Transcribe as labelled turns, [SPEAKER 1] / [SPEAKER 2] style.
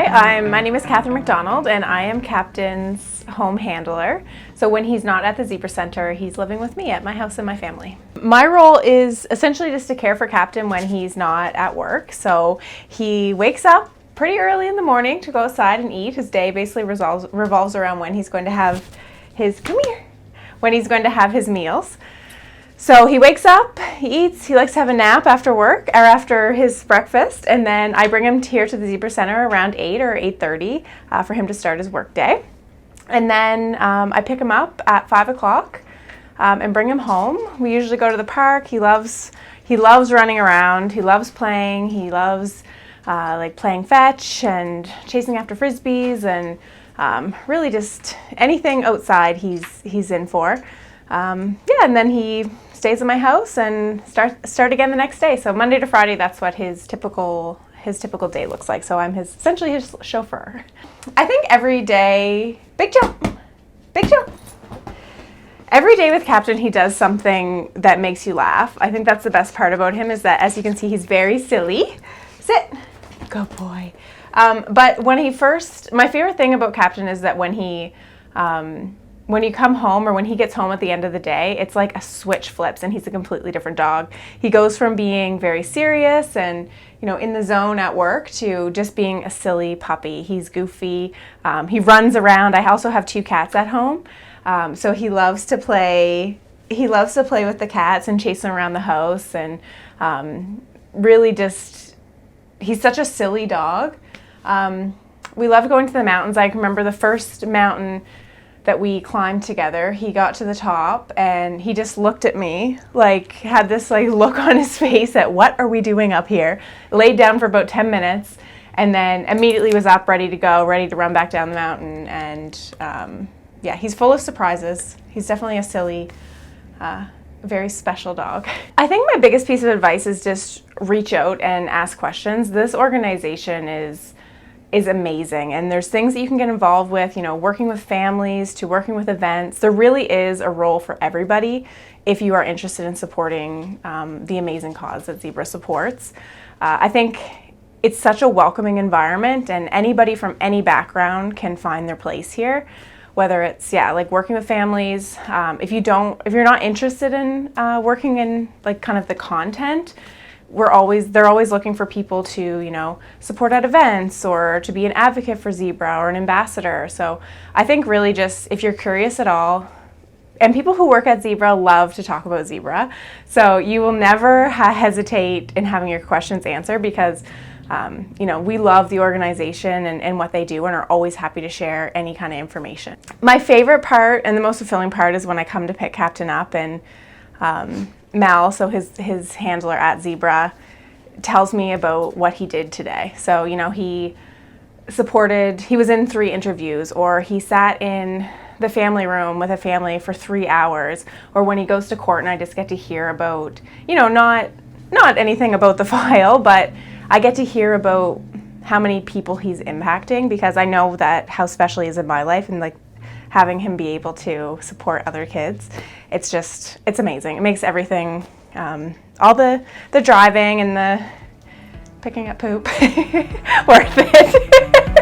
[SPEAKER 1] My name is Kathryn McDonald, and I am Captain's home handler. So when he's not at the Zebra Center, he's living with me at my house and my family. My role is essentially just to care for Captain when he's not at work. So he wakes up pretty early in the morning to go outside and eat. His day basically revolves around when he's going to have his, when he's going to have his meals. So he wakes up, he eats, he likes to have a nap after work or after his breakfast, and then I bring him here to the Zebra Center around 8 or 8:30 for him to start his work day. And then I pick him up at 5 o'clock and bring him home. We usually go to the park. He loves running around. He loves playing. He loves like playing fetch and chasing after frisbees and really just anything outside he's in for. And then he stays in my house and start again the next day. So Monday to Friday, that's what his typical day looks like. So I'm essentially his chauffeur. I think every day, big jump. Every day with Captain, he does something that makes you laugh. I think that's the best part about him is that, as you can see, he's very silly. Sit, good boy. But my favorite thing about Captain is that when you come home or when he gets home at the end of the day, it's like a switch flips and he's a completely different dog. He goes from being very serious and, in the zone at work to just being a silly puppy. He's goofy. He runs around. I also have 2 cats at home. So he loves to play. He loves to play with the cats and chase them around the house and really just, he's such a silly dog. We love going to the mountains. I remember the first mountain that we climbed together. He got to the top and he just looked at me, had this look on his face at what are we doing up here? Laid down for about 10 minutes and then immediately was up, ready to go, ready to run back down the mountain. And he's full of surprises. He's definitely a silly, very special dog. I think my biggest piece of advice is just reach out and ask questions. This organization is amazing, and there's things that you can get involved with, working with families to working with events. There really is a role for everybody if you are interested in supporting the amazing cause that Zebra supports. I think it's such a welcoming environment, and anybody from any background can find their place here, whether it's working with families. If you're not interested in working in kind of the content, they're always looking for people to, support at events or to be an advocate for Zebra or an ambassador. So I think really just if you're curious at all, and people who work at Zebra love to talk about Zebra, so you will never hesitate in having your questions answered because, we love the organization and what they do and are always happy to share any kind of information. My favorite part and the most fulfilling part is when I come to pick Captain up and Mal, so his handler at Zebra, tells me about what he did today. So, he was in 3 interviews, or he sat in the family room with a family for 3 hours, or when he goes to court and I just get to hear about, not anything about the file, but I get to hear about how many people he's impacting because I know that how special he is in my life and having him be able to support other kids, it's amazing. It makes everything, all the driving and the picking up poop worth it.